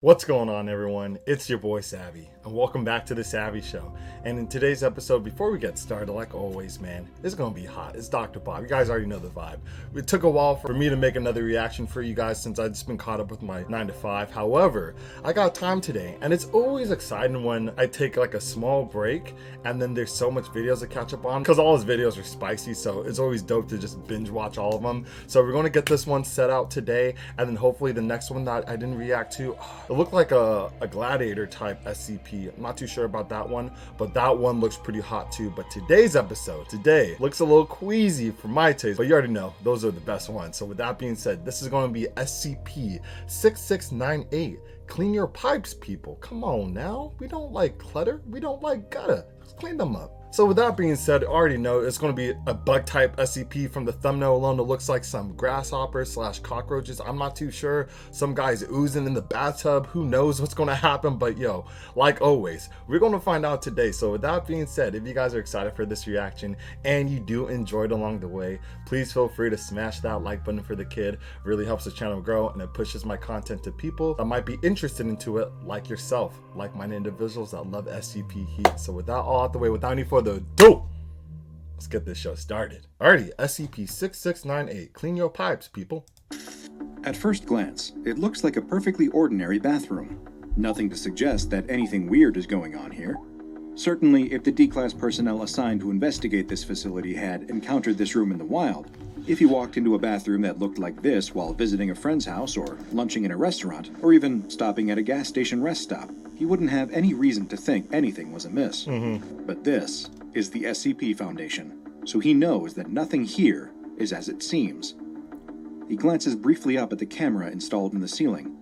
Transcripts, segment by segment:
What's going on, everyone? It's your boy Savvy, and welcome back to the Savvy Show. And in today's episode, before we get started, like always, man, it's gonna be hot. It's Dr. Bob. You guys already know the vibe. It took a while for me to make another reaction for you guys since I've just been caught up with my 9 to 5. However, I got time today, and it's always exciting when I take like a small break, and then there's so much videos to catch up on, because all his videos are spicy, so it's always dope to just binge watch all of them. So we're gonna get this one set out today, and then hopefully the next one that I didn't react to, it looked like a gladiator type SCP. I'm not too sure about that one, but that one looks pretty hot too. But today's episode looks a little queasy for my taste, but you already know those are the best ones. So with that being said, this is going to be SCP-6698. Clean your pipes, people. Come on now. We don't like clutter. We don't like gutter. Let's clean them up. So with that being said, I already know it's going to be a bug type SCP. From the thumbnail alone, it looks like some grasshoppers / cockroaches. I'm not too sure. Some guys oozing in the bathtub. Who knows what's going to happen? But yo, like always, we're going to find out today. So with that being said, if you guys are excited for this reaction and you do enjoy it along the way, please feel free to smash that like button for the kid. It really helps the channel grow, and it pushes my content to people that might be interested into it, like yourself, like-minded individuals that love SCP heat. So with that all out the way, without any further ado, let's get this show started. Alrighty, SCP-6698. Clean your pipes, people. At first glance, it looks like a perfectly ordinary bathroom. Nothing to suggest that anything weird is going on here. Certainly, if the D-Class personnel assigned to investigate this facility had encountered this room in the wild, if he walked into a bathroom that looked like this while visiting a friend's house or lunching in a restaurant, or even stopping at a gas station rest stop, he wouldn't have any reason to think anything was amiss. But this is the SCP Foundation, so he knows that nothing here is as it seems. He glances briefly up at the camera installed in the ceiling.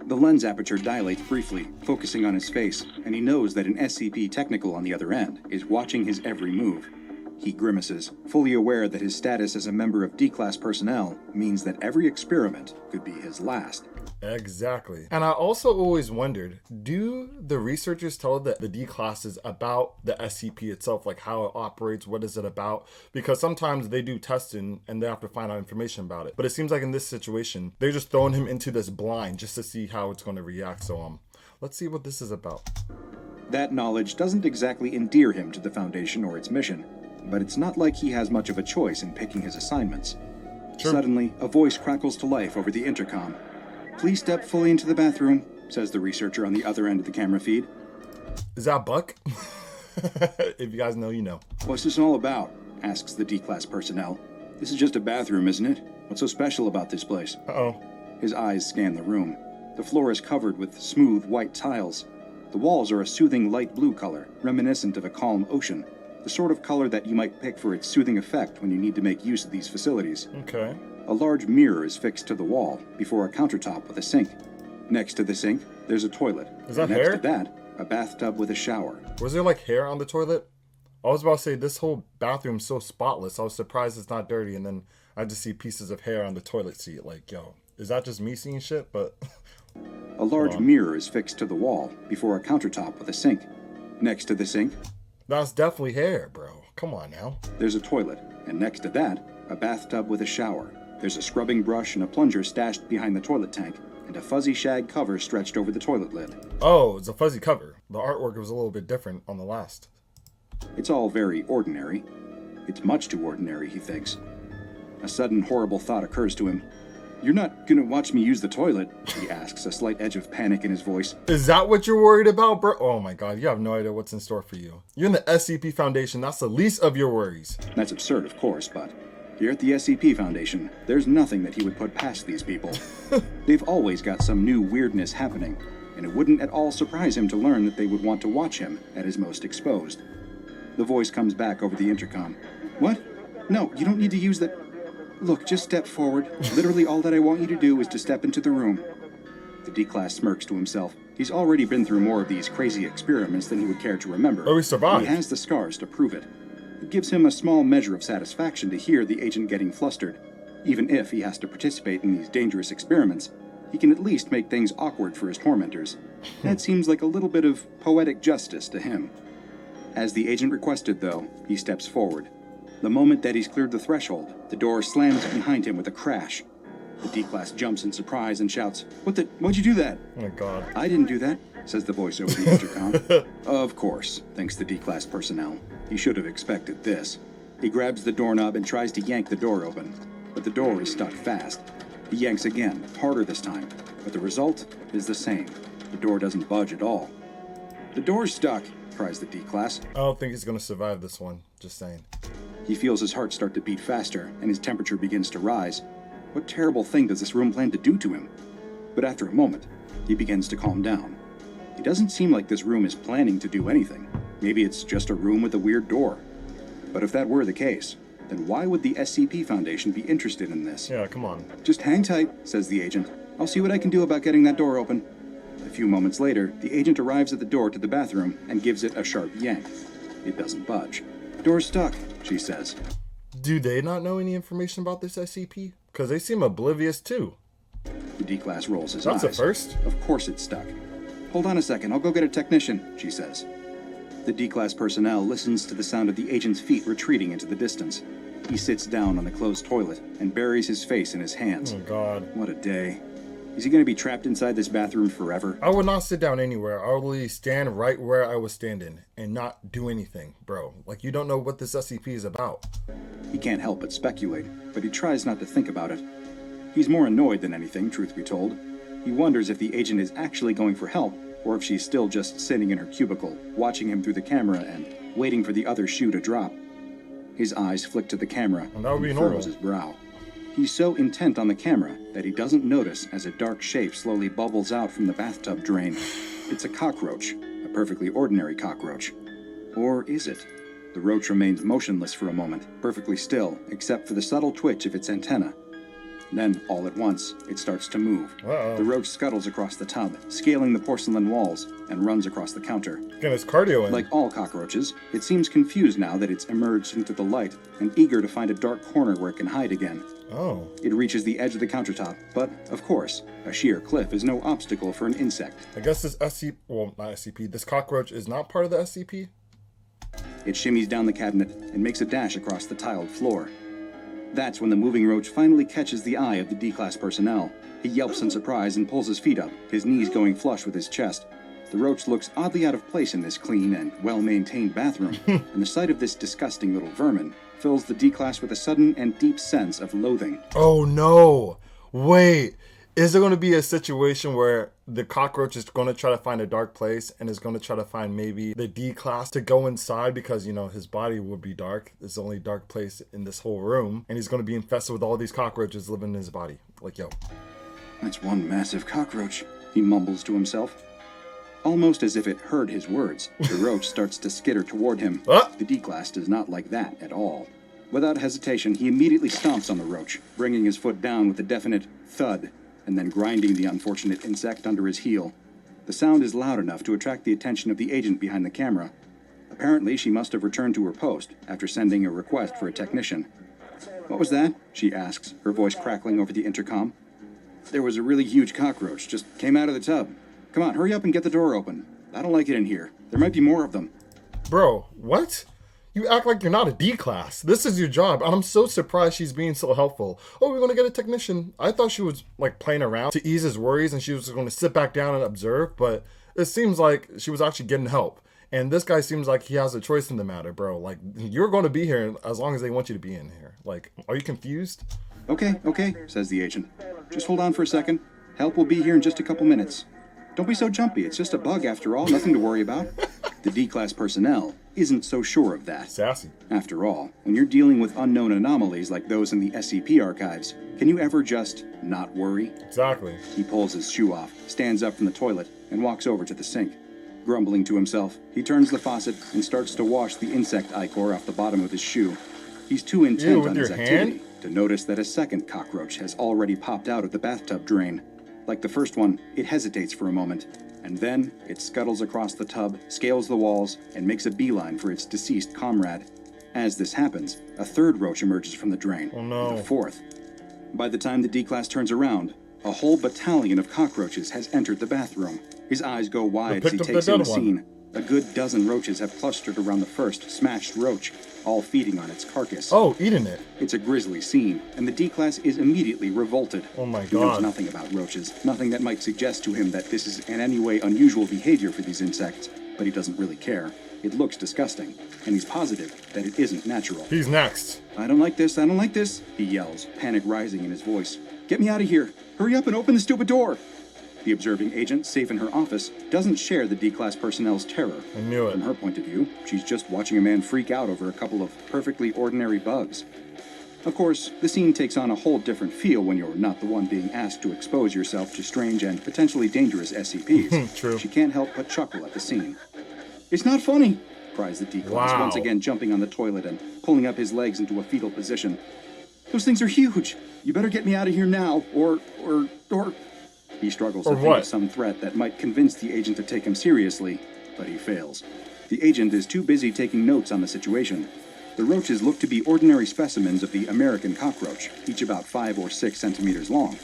The lens aperture dilates briefly, focusing on his face, and he knows that an SCP technical on the other end is watching his every move. He grimaces, fully aware that his status as a member of D-Class personnel means that every experiment could be his last. Exactly. And I also always wondered, do the researchers tell the D-Classes about the SCP itself, like how it operates, what is it about? Because sometimes they do testing and they have to find out information about it. But it seems like in this situation, they're just throwing him into this blind just to see how it's going to react. So let's see what this is about. That knowledge doesn't exactly endear him to the Foundation or its mission, but it's not like he has much of a choice in picking his assignments. Sure. Suddenly, a voice crackles to life over the intercom. "Please step fully into the bathroom," says the researcher on the other end of the camera feed. Is that Buck? If you guys know, you know. "What's this all about?" asks the D-Class personnel. "This is just a bathroom, isn't it? What's so special about this place?" Uh-oh. His eyes scan the room. The floor is covered with smooth white tiles. The walls are a soothing light blue color, reminiscent of a calm ocean. The sort of color that you might pick for its soothing effect when you need to make use of these facilities. Okay. A large mirror is fixed to the wall before a countertop with a sink. Next to the sink, there's a toilet. Is that Next hair? to that, a bathtub with a shower. Was there like hair on the toilet? I was about to say, this whole bathroom's so spotless. I was surprised it's not dirty, and then I just see pieces of hair on the toilet seat. Like, yo, is that just me seeing shit? But A large mirror is fixed to the wall before a countertop with a sink. Next to the sink, that's definitely hair, bro. Come on now. there's a toilet, and next to that, a bathtub with a shower. There's a scrubbing brush and a plunger stashed behind the toilet tank, and a fuzzy shag cover stretched over the toilet lid. Oh, it's a fuzzy cover. The artwork was a little bit different on the last. It's all very ordinary. It's much too ordinary, he thinks. A sudden horrible thought occurs to him. "You're not gonna watch me use the toilet?" he asks, a slight edge of panic in his voice. Is that what you're worried about, bro? Oh my god, you have no idea what's in store for you. You're in the SCP Foundation. That's the least of your worries. That's absurd, of course, but here at the SCP Foundation, there's nothing that he would put past these people. They've always got some new weirdness happening, and it wouldn't at all surprise him to learn that they would want to watch him at his most exposed. The voice comes back over the intercom. "What? No, you don't need to use that. Look, just step forward. Literally all that I want you to do is to step into the room." The D-Class smirks to himself. He's already been through more of these crazy experiments than he would care to remember. Oh, he survived. He has the scars to prove it. It gives him a small measure of satisfaction to hear the agent getting flustered. Even if he has to participate in these dangerous experiments, he can at least make things awkward for his tormentors. That seems like a little bit of poetic justice to him. As the agent requested, though, he steps forward. The moment that he's cleared the threshold, the door slams behind him with a crash. The D-Class jumps in surprise and shouts, What'd you do that? Oh my god. I didn't do that, says the voice over the intercom. Of course, thinks the D-Class personnel. He should have expected this. He grabs the doorknob and tries to yank the door open, but the door is stuck fast. He yanks again, harder this time, but the result is the same. The door doesn't budge at all. The door's stuck, cries the D-Class. I don't think he's gonna survive this one, just saying. He feels his heart start to beat faster, and his temperature begins to rise. What terrible thing does this room plan to do to him? But after a moment, he begins to calm down. It doesn't seem like this room is planning to do anything. Maybe it's just a room with a weird door. But if that were the case, then why would the SCP Foundation be interested in this? Yeah, come on. Just hang tight, says the agent. I'll see what I can do about getting that door open. A few moments later, the agent arrives at the door to the bathroom and gives it a sharp yank. It doesn't budge. Door's stuck, she says. Do they not know any information about this SCP? Because they seem oblivious too. The D-Class rolls his eyes. That's a first. Of course it's stuck. Hold on a second, I'll go get a technician, she says. The D-Class personnel listens to the sound of the agent's feet retreating into the distance. He sits down on the closed toilet and buries his face in his hands. Oh god. What a day. Is he going to be trapped inside this bathroom forever? I would not sit down anywhere. I would literally stand right where I was standing and not do anything, bro. Like, you don't know what this SCP is about. He can't help but speculate, but he tries not to think about it. He's more annoyed than anything, truth be told. He wonders if the agent is actually going for help, or if she's still just sitting in her cubicle, watching him through the camera and waiting for the other shoe to drop. His eyes flick to the camera And that would be and normal. furrows his brow. He's so intent on the camera that he doesn't notice as a dark shape slowly bubbles out from the bathtub drain. It's a cockroach, a perfectly ordinary cockroach. Or is it? The roach remains motionless for a moment, perfectly still, except for the subtle twitch of its antenna. Then, all at once, it starts to move. Uh-oh. The roach scuttles across the tub, scaling the porcelain walls, and runs across the counter. Getting his cardio in. Like all cockroaches, it seems confused now that it's emerged into the light and eager to find a dark corner where it can hide again. Oh. It reaches the edge of the countertop, but, of course, a sheer cliff is no obstacle for an insect. I guess this SCP, well, not SCP, this cockroach is not part of the SCP? It shimmies down the cabinet and makes a dash across the tiled floor. That's when the moving roach finally catches the eye of the D-Class personnel. He yelps in surprise and pulls his feet up, his knees going flush with his chest. The roach looks oddly out of place in this clean and well-maintained bathroom, and the sight of this disgusting little vermin fills the D-Class with a sudden and deep sense of loathing. Oh no! Wait! Is there going to be a situation where the cockroach is going to try to find a dark place and is going to try to find maybe the D-Class to go inside because, you know, his body would be dark. It's the only dark place in this whole room. And he's going to be infested with all these cockroaches living in his body. Like, yo. That's one massive cockroach, he mumbles to himself. Almost as if it heard his words, the roach starts to skitter toward him. The D-Class does not like that at all. Without hesitation, he immediately stomps on the roach, bringing his foot down with a definite thud, and then grinding the unfortunate insect under his heel. The sound is loud enough to attract the attention of the agent behind the camera. Apparently, she must have returned to her post after sending a request for a technician. What was that? She asks, her voice crackling over the intercom. There was a really huge cockroach, just came out of the tub. Come on, hurry up and get the door open. I don't like it in here. There might be more of them. Bro, what? You act like you're not a D-Class. This is your job, and I'm so surprised she's being so helpful. Oh, we're going to get a technician. I thought she was, like, playing around to ease his worries, and she was going to sit back down and observe, but it seems like she was actually getting help. And this guy seems like he has a choice in the matter, bro. Like, you're going to be here as long as they want you to be in here. Like, are you confused? Okay, says the agent. Just hold on for a second. Help will be here in just a couple minutes. Don't be so jumpy. It's just a bug after all. Nothing to worry about. The D-Class personnel isn't so sure of that. Sassy. After all, when you're dealing with unknown anomalies like those in the SCP archives, can you ever just not worry? Exactly. He pulls his shoe off, stands up from the toilet, and walks over to the sink. Grumbling to himself, he turns the faucet and starts to wash the insect ichor off the bottom of his shoe. He's too intent on his activity to notice that a second cockroach has already popped out of the bathtub drain. Like the first one, it hesitates for a moment, and then it scuttles across the tub, scales the walls, and makes a beeline for its deceased comrade. As this happens, a third roach emerges from the drain, Oh no. and a fourth. By the time the D-Class turns around, a whole battalion of cockroaches has entered the bathroom. His eyes go wide as he takes in the scene. A good dozen roaches have clustered around the first smashed roach. all feeding on its carcass. Oh, eating it. It's a grisly scene, and the D-Class is immediately revolted. Oh my He knows God. nothing about roaches, nothing that might suggest to him that this is in any way unusual behavior for these insects, but he doesn't really care. It looks disgusting, and he's positive that it isn't natural. He's next. I don't like this, I don't like this, he yells, panic rising in his voice. Get me out of here! Hurry up and open the stupid door! The observing agent, safe in her office, doesn't share the D-Class personnel's terror. I knew it. From her point of view, she's just watching a man freak out over a couple of perfectly ordinary bugs. Of course, the scene takes on a whole different feel when you're not the one being asked to expose yourself to strange and potentially dangerous SCPs. True. She can't help but chuckle at the scene. It's not funny, cries the D-Class, Wow. once again jumping on the toilet and pulling up his legs into a fetal position. Those things are huge. You better get me out of here now, or... He struggles to think of some threat that might convince the agent to take him seriously, but he fails. The agent is too busy taking notes on the situation. The roaches look to be ordinary specimens of the American cockroach, each about 5 or 6 centimeters long.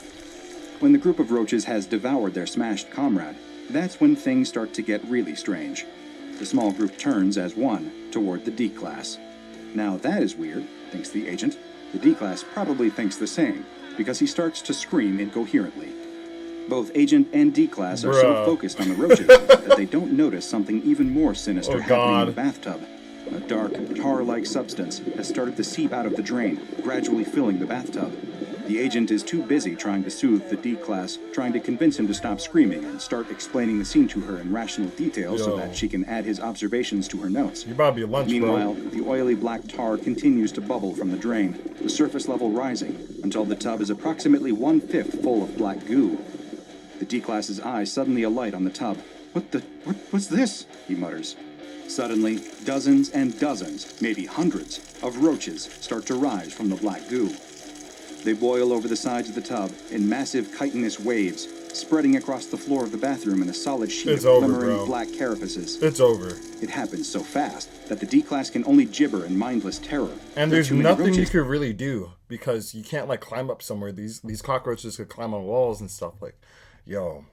When the group of roaches has devoured their smashed comrade, that's when things start to get really strange. The small group turns as one toward the D-Class. Now that is weird, thinks the agent. The D-Class probably thinks the same, because he starts to scream incoherently. Both Agent and D-Class are so focused on the roaches that they don't notice something even more sinister happening in the bathtub. A dark, tar-like substance has started to seep out of the drain, gradually filling the bathtub. The agent is too busy trying to soothe the D-Class, trying to convince him to stop screaming and start explaining the scene to her in rational detail so that she can add his observations to her notes. You about to be lunch, Meanwhile, bro. the oily black tar continues to bubble from the drain, the surface level rising, until the tub is approximately 1/5 full of black goo. The D-Class's eyes suddenly alight on the tub. What's this? He mutters. Suddenly, dozens and dozens, maybe hundreds, of roaches start to rise from the black goo. They boil over the sides of the tub in massive chitinous waves, spreading across the floor of the bathroom in a solid sheet of glimmering black carapaces. It's over. It happens so fast that the D-Class can only gibber in mindless terror. And there's nothing you could really do, because you can't, like, climb up somewhere. These cockroaches could climb on walls and stuff, like... Yo.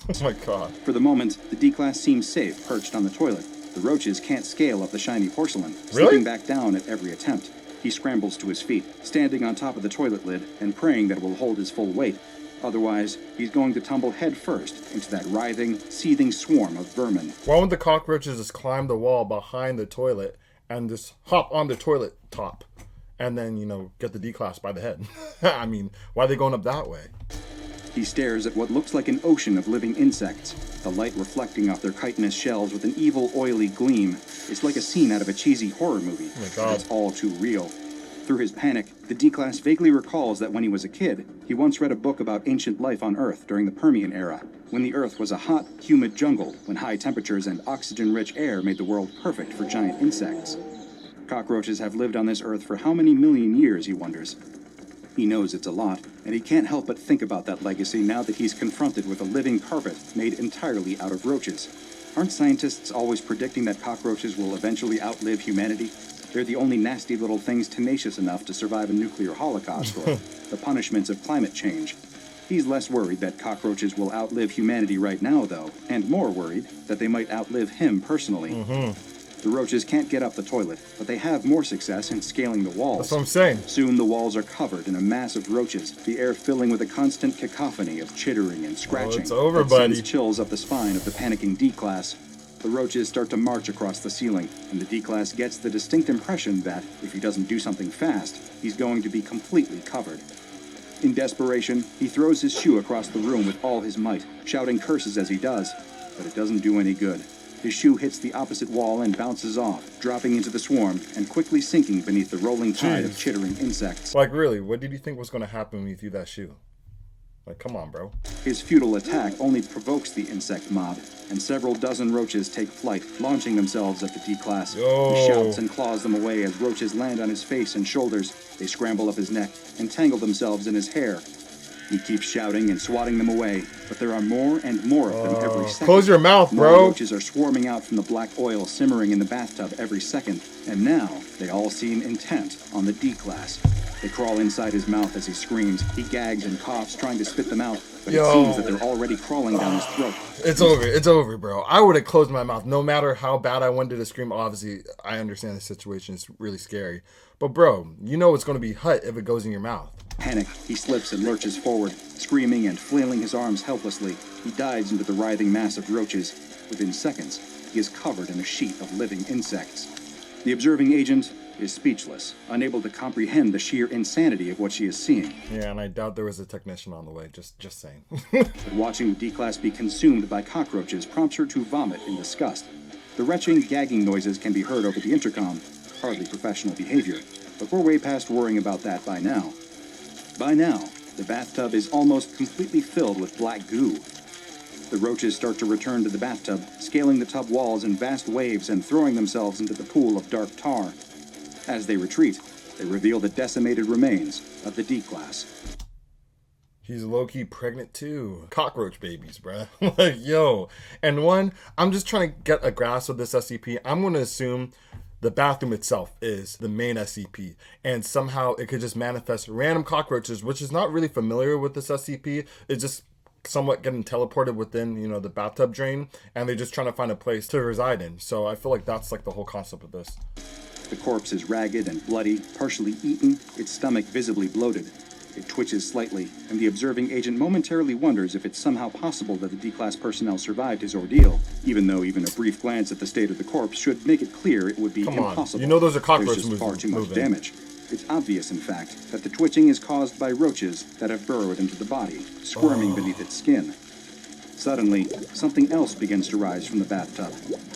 Oh my God. For the moment, the D-Class seems safe perched on the toilet. The roaches can't scale up the shiny porcelain, slipping back down at every attempt. He scrambles to his feet, standing on top of the toilet lid and praying that it will hold his full weight. Otherwise, he's going to tumble headfirst into that writhing, seething swarm of vermin. Why would the cockroaches just climb the wall behind the toilet and just hop on the toilet top and then, get the D-Class by the head? I mean, why are they going up that way? He stares at what looks like an ocean of living insects, the light reflecting off their chitinous shells with an evil, oily gleam. It's like a scene out of a cheesy horror movie. Oh my God. It's all too real. Through his panic, the D-Class vaguely recalls that when he was a kid, he once read a book about ancient life on Earth during the Permian era, when the Earth was a hot, humid jungle, when high temperatures and oxygen-rich air made the world perfect for giant insects. Cockroaches have lived on this Earth for how many million years, he wonders. He knows it's a lot, and he can't help but think about that legacy now that he's confronted with a living carpet made entirely out of roaches. Aren't scientists always predicting that cockroaches will eventually outlive humanity? They're the only nasty little things tenacious enough to survive a nuclear holocaust or the punishments of climate change. He's less worried that cockroaches will outlive humanity right now, though, and more worried that they might outlive him personally. The roaches can't get up the toilet, but they have more success in scaling the walls. That's what I'm saying. Soon the walls are covered in a mass of roaches, the air filling with a constant cacophony of chittering and scratching. It's over, that buddy. sends chills up the spine of the panicking D-Class. The roaches start to march across the ceiling, and the D-Class gets the distinct impression that, if he doesn't do something fast, he's going to be completely covered. In desperation, he throws his shoe across the room with all his might, shouting curses as he does, but it doesn't do any good. His shoe hits the opposite wall and bounces off, dropping into the swarm and quickly sinking beneath the rolling tide of chittering insects. Like, really, what did you think was going to happen when you threw that shoe? Like, come on, bro. His futile attack only provokes the insect mob, and several dozen roaches take flight, launching themselves at the D-Class. He shouts and claws them away as roaches land on his face and shoulders. They scramble up his neck and tangle themselves in his hair. He keeps shouting and swatting them away, but there are more and more of them every second. Close your mouth, bro. More roaches are swarming out from the black oil simmering in the bathtub every second, and now they all seem intent on the D-Class. They crawl inside his mouth as he screams. He gags and coughs, trying to spit them out, but it seems that they're already crawling down his throat. It's over, bro. I would have closed my mouth no matter how bad I wanted to scream. Obviously, I understand the situation is really scary. But bro, you know it's going to be hot if it goes in your mouth. Panic, he slips and lurches forward, screaming and flailing his arms helplessly. He dives into the writhing mass of roaches. Within seconds, he is covered in a sheet of living insects. The observing agent is speechless, unable to comprehend the sheer insanity of what she is seeing. Yeah, and I doubt there was a technician on the way, just saying. But watching the D-Class be consumed by cockroaches prompts her to vomit in disgust. The retching, gagging noises can be heard over the intercom. Hardly professional behavior, but we're way past worrying about that by now. By now, the bathtub is almost completely filled with black goo. The roaches start to return to the bathtub, scaling the tub walls in vast waves and throwing themselves into the pool of dark tar. As they retreat, they reveal the decimated remains of the D-Class. He's low-key pregnant too. Cockroach babies, bruh. Like, yo. And one, I'm just trying to get a grasp of this SCP. I'm going to assume the bathroom itself is the main SCP. And somehow it could just manifest random cockroaches, which is not really familiar with this SCP. It's just somewhat getting teleported within, the bathtub drain. And they're just trying to find a place to reside in. So I feel like that's like the whole concept of this. The corpse is ragged and bloody, partially eaten, its stomach visibly bloated. It twitches slightly, and the observing agent momentarily wonders if it's somehow possible that the D-Class personnel survived his ordeal, even though even a brief glance at the state of the corpse should make it clear it would be impossible. You know those are cockroaches. There's just far too much damage. It's obvious, in fact, that the twitching is caused by roaches that have burrowed into the body, squirming beneath its skin. Suddenly, something else begins to rise from the bathtub.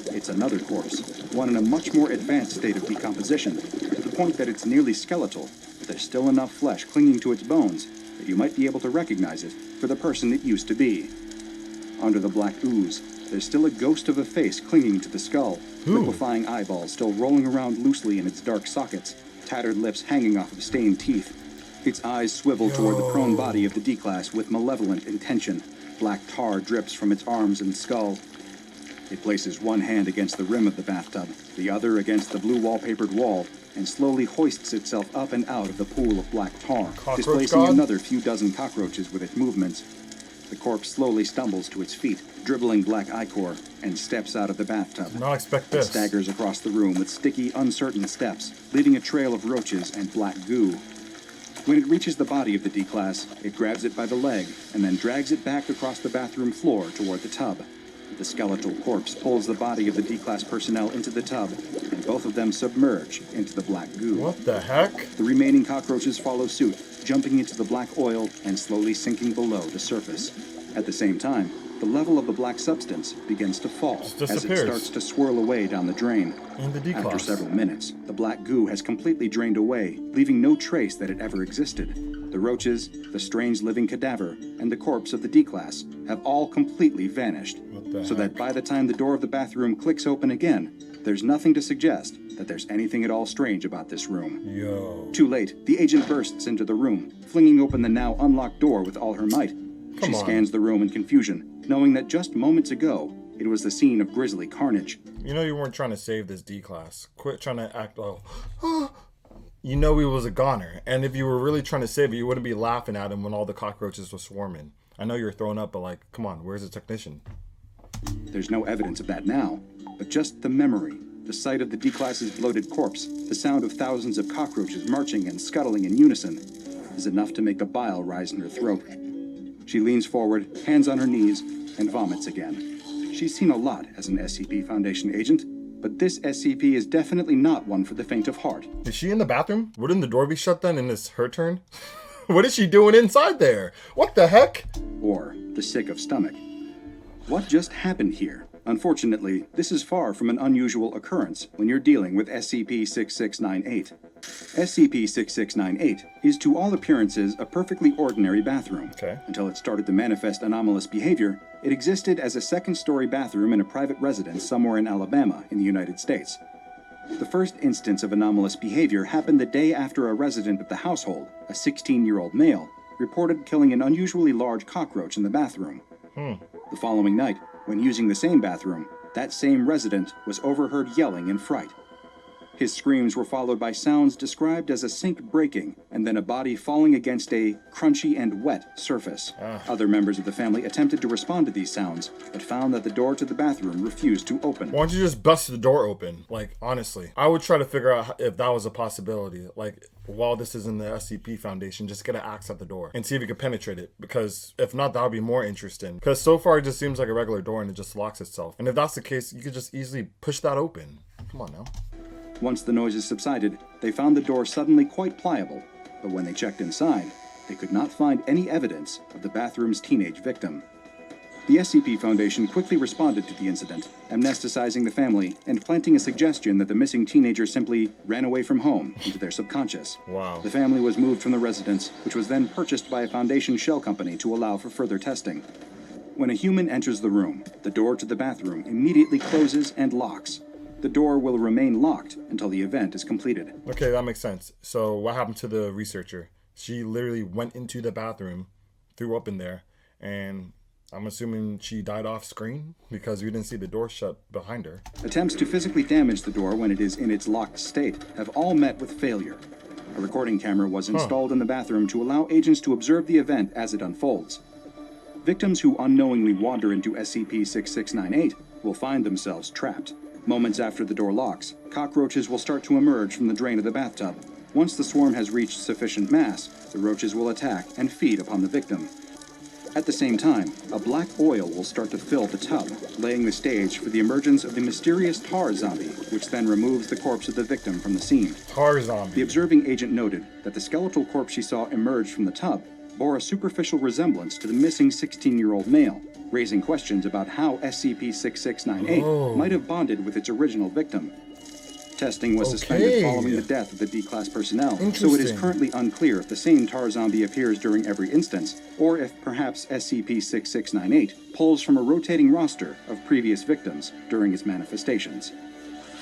It's another corpse, one in a much more advanced state of decomposition, to the point that it's nearly skeletal, but there's still enough flesh clinging to its bones that you might be able to recognize it for the person it used to be. Under the black ooze, there's still a ghost of a face clinging to the skull, liquefying eyeballs still rolling around loosely in its dark sockets, tattered lips hanging off of stained teeth. Its eyes swivel toward the prone body of the D-Class with malevolent intention. Black tar drips from its arms and skull. It places one hand against the rim of the bathtub, the other against the blue wallpapered wall, and slowly hoists itself up and out of the pool of black tar, displacing another few dozen cockroaches with its movements. The corpse slowly stumbles to its feet, dribbling black ichor, and steps out of the bathtub. Not expect this. It staggers across the room with sticky, uncertain steps, leaving a trail of roaches and black goo. When it reaches the body of the D-Class, it grabs it by the leg and then drags it back across the bathroom floor toward the tub. The skeletal corpse pulls the body of the D-Class personnel into the tub, and both of them submerge into the black goo. What the heck? The remaining cockroaches follow suit, jumping into the black oil and slowly sinking below the surface. At the same time, the level of the black substance begins to fall as it starts to swirl away down the drain. After several minutes, the black goo has completely drained away, leaving no trace that it ever existed. The roaches, the strange living cadaver, and the corpse of the D-Class have all completely vanished, so that by the time the door of the bathroom clicks open again, there's nothing to suggest that there's anything at all strange about this room. Yo. Too late, the agent bursts into the room, flinging open the now unlocked door with all her might. She scans the room in confusion, knowing that just moments ago, it was the scene of grisly carnage. You know you weren't trying to save this D-Class. Quit trying to act like, you know he was a goner. And if you were really trying to save it, you wouldn't be laughing at him when all the cockroaches were swarming. I know you're throwing up, but like, come on, where's the technician? There's no evidence of that now, but just the memory, the sight of the D-Class's bloated corpse, the sound of thousands of cockroaches marching and scuttling in unison, is enough to make the bile rise in her throat. She leans forward, hands on her knees, and vomits again. She's seen a lot as an SCP Foundation agent, but this SCP is definitely not one for the faint of heart. Is she in the bathroom? Wouldn't the door be shut then and it's her turn? What is she doing inside there? What the heck? Or the sick of stomach. What just happened here? Unfortunately, this is far from an unusual occurrence when you're dealing with SCP-6698. SCP-6698 is to all appearances a perfectly ordinary bathroom. Until it started to manifest anomalous behavior, it existed as a second-story bathroom in a private residence somewhere in Alabama in the United States. The first instance of anomalous behavior happened the day after a resident of the household, a 16-year-old male, reported killing an unusually large cockroach in the bathroom. The following night, when using the same bathroom, that same resident was overheard yelling in fright. His screams were followed by sounds described as a sink breaking and then a body falling against a crunchy and wet surface. Other members of the family attempted to respond to these sounds, but found that the door to the bathroom refused to open. Why don't you just bust the door open? Like, honestly, I would try to figure out if that was a possibility. Like, while this is in the SCP Foundation, just get an axe at the door and see if you can penetrate it. Because if not, that would be more interesting. Because so far it just seems like a regular door and it just locks itself. And if that's the case, you could just easily push that open. Come on now. Once the noises subsided, they found the door suddenly quite pliable. But when they checked inside, they could not find any evidence of the bathroom's teenage victim. The SCP Foundation quickly responded to the incident, amnesticizing the family and planting a suggestion that the missing teenager simply ran away from home into their subconscious. Wow. The family was moved from the residence, which was then purchased by a Foundation shell company to allow for further testing. When a human enters the room, the door to the bathroom immediately closes and locks. The door will remain locked until the event is completed. Okay, that makes sense. So what happened to the researcher? She literally went into the bathroom, threw up in there, and I'm assuming she died off screen because we didn't see the door shut behind her. Attempts to physically damage the door when it is in its locked state have all met with failure. A recording camera was installed in the bathroom to allow agents to observe the event as it unfolds. Victims who unknowingly wander into SCP-6698 will find themselves trapped. Moments after the door locks, cockroaches will start to emerge from the drain of the bathtub. Once the swarm has reached sufficient mass, the roaches will attack and feed upon the victim. At the same time, a black oil will start to fill the tub, laying the stage for the emergence of the mysterious tar zombie, which then removes the corpse of the victim from the scene. Tar zombie. The observing agent noted that the skeletal corpse she saw emerge from the tub bore a superficial resemblance to the missing 16-year-old male, raising questions about how SCP-6698 might have bonded with its original victim. Testing was suspended following the death of the D-Class personnel, so it is currently unclear if the same tar zombie appears during every instance, or if perhaps SCP-6698 pulls from a rotating roster of previous victims during its manifestations.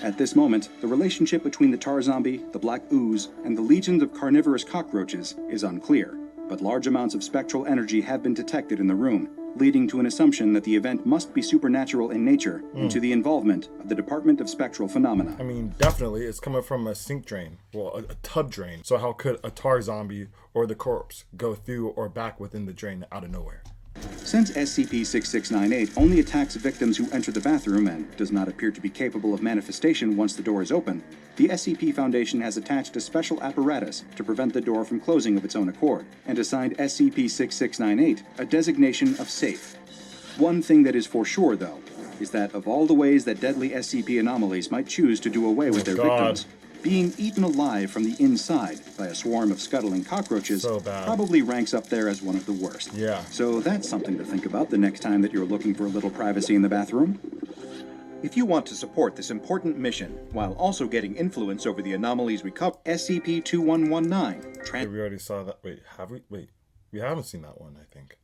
At this moment, the relationship between the tar zombie, the black ooze, and the legions of carnivorous cockroaches is unclear, but large amounts of spectral energy have been detected in the room, leading to an assumption that the event must be supernatural in nature and to the involvement of the Department of Spectral Phenomena. I mean, definitely, it's coming from a sink drain, well, a tub drain. So how could a tar zombie or the corpse go through or back within the drain out of nowhere? Since SCP-6698 only attacks victims who enter the bathroom and does not appear to be capable of manifestation once the door is open, the SCP Foundation has attached a special apparatus to prevent the door from closing of its own accord, and assigned SCP-6698 a designation of safe. One thing that is for sure, though, is that of all the ways that deadly SCP anomalies might choose to do away with their victims, being eaten alive from the inside by a swarm of scuttling cockroaches probably ranks up there as one of the worst. Yeah. So that's something to think about the next time that you're looking for a little privacy in the bathroom. If you want to support this important mission while also getting influence over the anomalies we cover, SCP-2119. We already saw that. Wait, have we? Wait, we haven't seen that one, I think.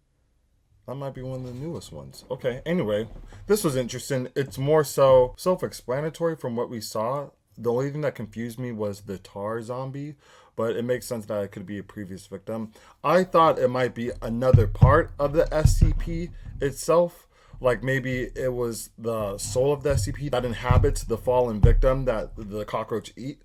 That might be one of the newest ones. Okay, anyway, this was interesting. It's more so self-explanatory from what we saw. The only thing that confused me was the tar zombie, but it makes sense that it could be a previous victim. I thought it might be another part of the SCP itself. Like maybe it was the soul of the SCP that inhabits the fallen victim that the cockroach eat.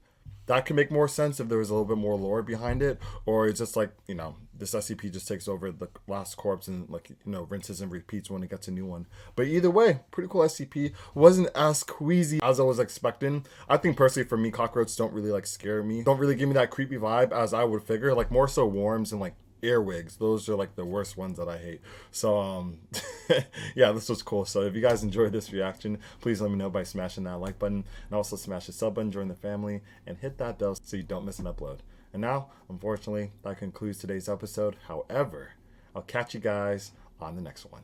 That could make more sense if there was a little bit more lore behind it. Or it's just like, you know, this SCP just takes over the last corpse and, like, you know, rinses and repeats when it gets a new one. But either way, pretty cool SCP. Wasn't as queasy as I was expecting. I think personally for me, cockroaches don't really like scare me. Don't really give me that creepy vibe as I would figure. Like more so worms and like earwigs. Those are like the worst ones that I hate. So yeah, this was cool. So if you guys enjoyed this reaction, please let me know by smashing that like button, and also smash the sub button, join the family, and hit that bell so you don't miss an upload. And now, unfortunately, that concludes today's episode. However, I'll catch you guys on the next one.